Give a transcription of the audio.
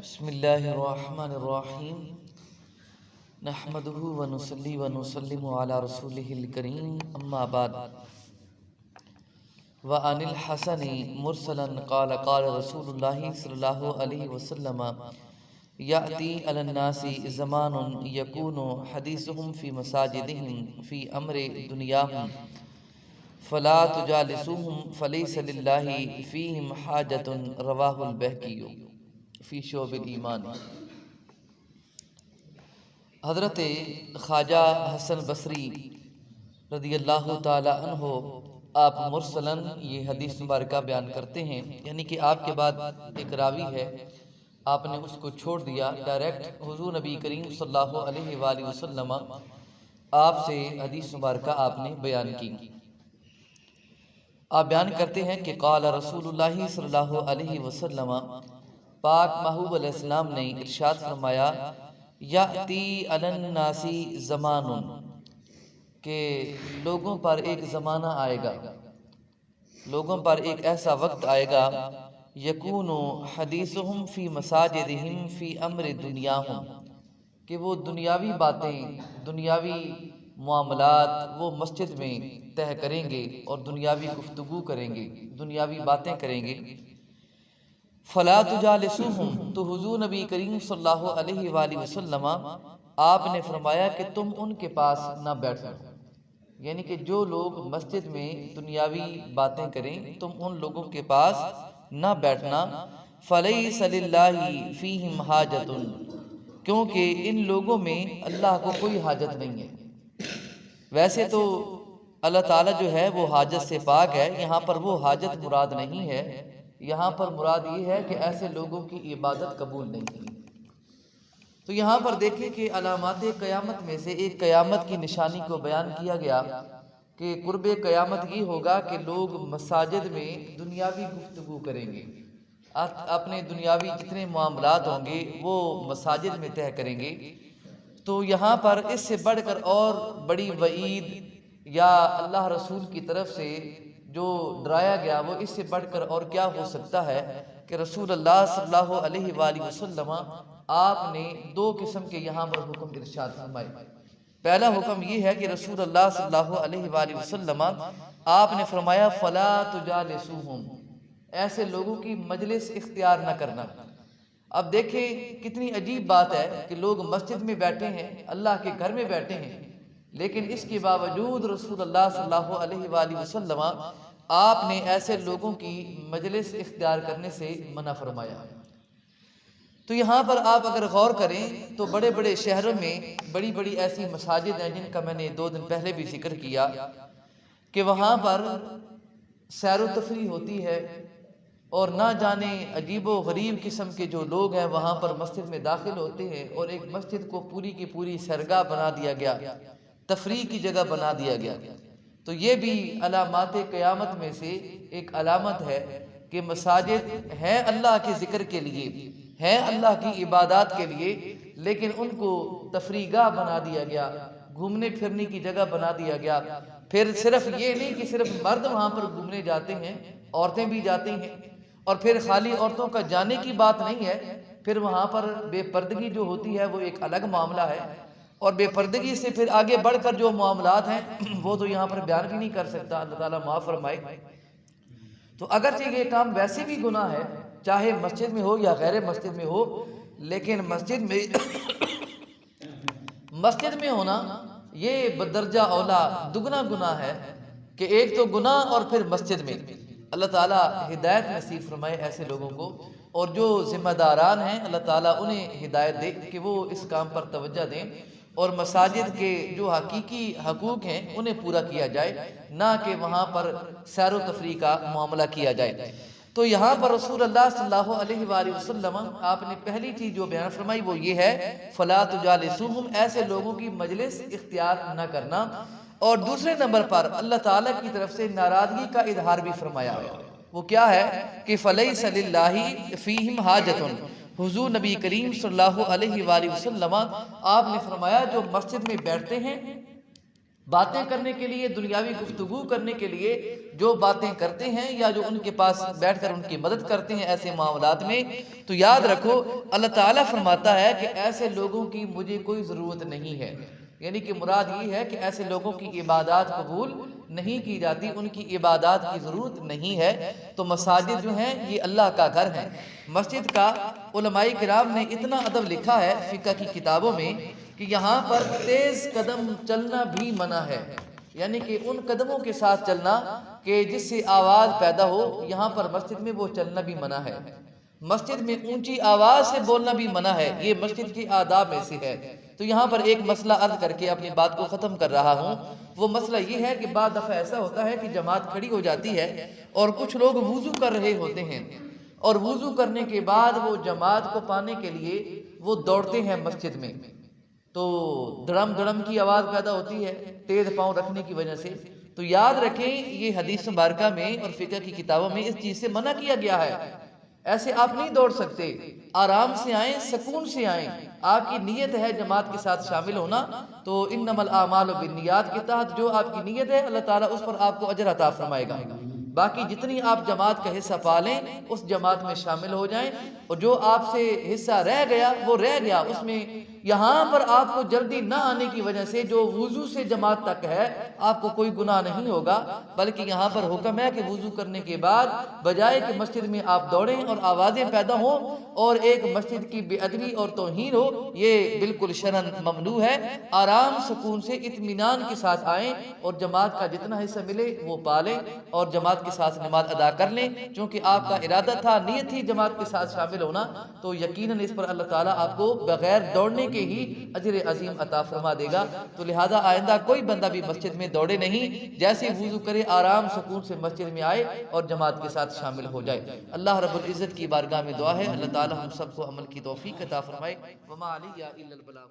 بسم اللہ الرحمن الرحیم نحمده ونصلی ونسلم علی رسولہ الکریم اما بعد وعن الحسن مرسلا قال قال رسول اللہ صلی اللہ علیہ وسلم یأتی علی الناس زمان یکون حدیثهم فی مساجدهم فی امر دنیاهم فلا تجالسوهم فلیس للہ فیہم حاجت رواہ البہقی فی شعب الایمان۔ حضرت خواجہ حسن بصری رضی اللہ تعالی عنہ آپ مرسلاً یہ حدیث مبارکہ بیان کرتے ہیں، یعنی کہ آپ کے بعد ایک راوی ہے، آپ نے اس کو چھوڑ دیا، ڈائریکٹ حضور نبی کریم صلی اللہ علیہ وآلہ وسلم آپ سے حدیث مبارکہ آپ نے بیان کی۔ آپ بیان کرتے ہیں کہ قال رسول اللہ صلی اللہ علیہ وسلم، پاک محبوب علیہ السلام نے ارشاد فرمایا، یأتی علی الناس زمان، کہ لوگوں پر ایک زمانہ آئے گا، لوگوں پر ایک ایسا وقت آئے گا، یکون حدیثہم فی مساجدہم فی امر دنیاہم، کہ وہ دنیاوی باتیں، دنیاوی معاملات وہ مسجد میں طے کریں گے اور دنیاوی گفتگو کریں گے، دنیاوی باتیں کریں گے۔ فلا تجالسوہم، تو حضور نبی کریم صلی اللہ علیہ وآلہ وسلم آپ نے فرمایا کہ تم ان کے پاس نہ بیٹھو، یعنی کہ جو لوگ مسجد میں دنیاوی باتیں کریں تم ان لوگوں کے پاس نہ بیٹھنا۔ فلیس للہ فیہم حاجت، کیونکہ ان لوگوں میں اللہ کو کوئی حاجت نہیں ہے۔ ویسے تو اللہ تعالیٰ جو ہے وہ حاجت سے پاک ہے، یہاں پر وہ حاجت مراد نہیں ہے، یہاں پر مراد یہ ہے کہ ایسے لوگوں کی عبادت قبول نہیں کی۔ تو یہاں پر دیکھیں کہ علامات قیامت میں سے ایک قیامت کی نشانی کو بیان کیا گیا کہ قرب قیامت یہ ہوگا کہ لوگ مساجد میں دنیاوی گفتگو کریں گے، اپنے دنیاوی جتنے معاملات ہوں گے وہ مساجد میں طے کریں گے۔ تو یہاں پر اس سے بڑھ کر اور بڑی وعید یا اللہ رسول کی طرف سے جو ڈرایا گیا وہ اس سے بڑھ کر اور کیا ہو سکتا ہے کہ رسول اللہ صلی اللہ علیہ وآلہ وسلم آپ نے دو قسم کے یہاں پر حکم ارشاد فرمائے۔ پہلا حکم یہ ہے کہ رسول اللہ صلی اللہ علیہ وآلہ وسلم آپ نے فرمایا فلا تجالسوہم، ایسے لوگوں کی مجلس اختیار نہ کرنا۔ اب دیکھیں کتنی عجیب بات ہے کہ لوگ مسجد میں بیٹھے ہیں، اللہ کے گھر میں بیٹھے ہیں، لیکن اس کے باوجود رسول اللہ صلی اللہ علیہ وآلہ وسلم آپ نے ایسے لوگوں کی مجلس اختیار کرنے سے منع فرمایا۔ تو یہاں پر آپ اگر غور کریں تو بڑے بڑے شہروں میں بڑی بڑی ایسی مساجد ہیں جن کا میں نے 2 دن پہلے بھی ذکر کیا کہ وہاں پر سیر و تفریح ہوتی ہے، اور نہ جانے عجیب و غریب قسم کے جو لوگ ہیں وہاں پر مسجد میں داخل ہوتے ہیں، اور ایک مسجد کو پوری کی پوری سرگاہ بنا دیا گیا، تفریح کی جگہ بنا دیا گیا۔ تو یہ بھی علامات قیامت میں سے ایک علامت ہے کہ مساجد ہیں اللہ کے ذکر کے لیے، ہیں اللہ کی عبادات کے لیے، لیکن ان کو تفریح گاہ بنا دیا گیا، گھومنے پھرنے کی جگہ بنا دیا گیا۔ پھر صرف یہ نہیں کہ صرف مرد وہاں پر گھومنے جاتے ہیں، عورتیں بھی جاتی ہیں، اور پھر خالی عورتوں کا جانے کی بات نہیں ہے، پھر وہاں پر بے پردگی جو ہوتی ہے وہ ایک الگ معاملہ ہے، اور بے پردگی سے پھر آگے بڑھ کر جو معاملات ہیں وہ تو یہاں پر بیان بھی نہیں کر سکتا، اللہ تعالیٰ معاف فرمائے۔ تو اگرچہ یہ کام ویسے بھی گناہ ہے، چاہے مسجد میں ہو یا غیر مسجد میں ہو، لیکن مسجد میں ہونا یہ بدرجہ اولا دگنا گناہ ہے کہ ایک تو گناہ اور پھر مسجد میں۔ اللہ تعالیٰ ہدایت نصیب فرمائے ایسے لوگوں کو، اور جو ذمہ داران ہیں اللہ تعالیٰ انہیں ہدایت دے کہ وہ اس کام پر توجہ دیں، اور مساجد کے جو حقیقی حقوق ہیں انہیں پورا کیا جائے، نہ کہ وہاں پر سیر و تفریح کا معاملہ کیا جائے۔ تو یہاں پر رسول اللہ صلی اللہ علیہ وآلہ وسلم آپ نے پہلی چیز جو بیان فرمائی وہ یہ ہے فلا تجالسوہم، ایسے لوگوں کی مجلس اختیار نہ کرنا۔ اور دوسرے نمبر پر اللہ تعالیٰ کی طرف سے ناراضگی کا اظہار بھی فرمایا، وہ کیا ہے کہ فلیس للہ فیہم حاجت۔ حضور نبی کریم صلی اللہ علیہ وآلہ وسلم آپ نے فرمایا جو مسجد میں بیٹھتے ہیں باتیں کرنے کے لیے، دنیاوی گفتگو کرنے کے لیے جو باتیں کرتے ہیں یا جو ان کے پاس بیٹھ کر ان کی مدد کرتے ہیں ایسے معاملات میں، تو یاد رکھو اللہ تعالیٰ فرماتا ہے کہ ایسے لوگوں کی مجھے کوئی ضرورت نہیں ہے۔ یعنی کہ مراد یہ ہے کہ ایسے لوگوں کی عبادات قبول نہیں کی جاتی، ان کی عبادات کی ضرورت نہیں ہے۔ تو مساجد جو ہیں یہ اللہ کا گھر ہیں۔ مسجد کا علماء کرام نے اتنا ادب لکھا ہے فقہ کی کتابوں میں کہ یہاں پر تیز قدم چلنا بھی منع ہے، یعنی کہ ان قدموں کے ساتھ چلنا کہ جس سے آواز پیدا ہو، یہاں پر مسجد میں وہ چلنا بھی منع ہے۔ مسجد میں اونچی آواز سے بولنا بھی منع ہے، یہ مسجد کے آداب میں سے ہے۔ تو یہاں پر ایک مسئلہ عرض کر کے اپنی بات کو ختم کر رہا ہوں۔ وہ مسئلہ یہ ہے کہ بعض دفعہ ایسا ہوتا ہے کہ جماعت کھڑی ہو جاتی ہے اور کچھ لوگ وضو کر رہے ہوتے ہیں، اور وضو کرنے کے بعد وہ جماعت کو پانے کے لیے وہ دوڑتے ہیں مسجد میں، تو دڑم دڑم کی آواز پیدا ہوتی ہے تیز پاؤں رکھنے کی وجہ سے۔ تو یاد رکھیں یہ حدیث مبارکہ میں اور فقہ کی کتابوں میں اس چیز سے منع کیا گیا ہے۔ ایسے آپ نہیں دوڑ سکتے، آرام سے آئیں، سکون سے آئیں۔ آپ کی نیت ہے جماعت کے ساتھ شامل ہونا، تو انما الاعمال بالنیات کے تحت جو آپ کی نیت ہے اللہ تعالیٰ اس پر آپ کو اجر عطا فرمائے گا۔ باقی جتنی آپ جماعت کا حصہ پالیں اس جماعت میں شامل ہو جائیں، اور جو آپ سے حصہ رہ گیا وہ رہ گیا، اس میں یہاں پر آپ کو جلدی نہ آنے کی وجہ سے جو وضو سے جماعت تک ہے آپ کو کوئی گناہ نہیں ہوگا، بلکہ یہاں پر حکم ہے کہ وضو کرنے کے بعد بجائے کہ مسجد میں آپ دوڑیں اور آوازیں پیدا ہوں اور ایک مسجد کی بے ادبی اور توہین ہو، یہ بالکل شرعاً ممنوع ہے۔ آرام سکون سے اطمینان کے ساتھ آئیں اور جماعت کا جتنا حصہ ملے وہ پالیں اور جماعت کے ساتھ نماز ادا کر لیں، چونکہ آپ کا ارادہ تھا، نیت تھی جماعت کے ساتھ شامل ہونا، تو یقیناً اس پر اللہ تعالیٰ آپ کو بغیر دوڑنے کے ہی اجر عظیم عطا فرما دے گا۔ تو لہذا آئندہ کوئی بندہ بھی مسجد میں دوڑے نہیں، جیسے وضو کرے آرام سکون سے مسجد میں آئے اور جماعت کے ساتھ شامل ہو جائے۔ اللہ رب العزت کی بارگاہ میں دعا ہے اللہ تعالیٰ ہم سب کو عمل کی توفیق عطا فرمائے۔ وما علیہ الا البلاغ۔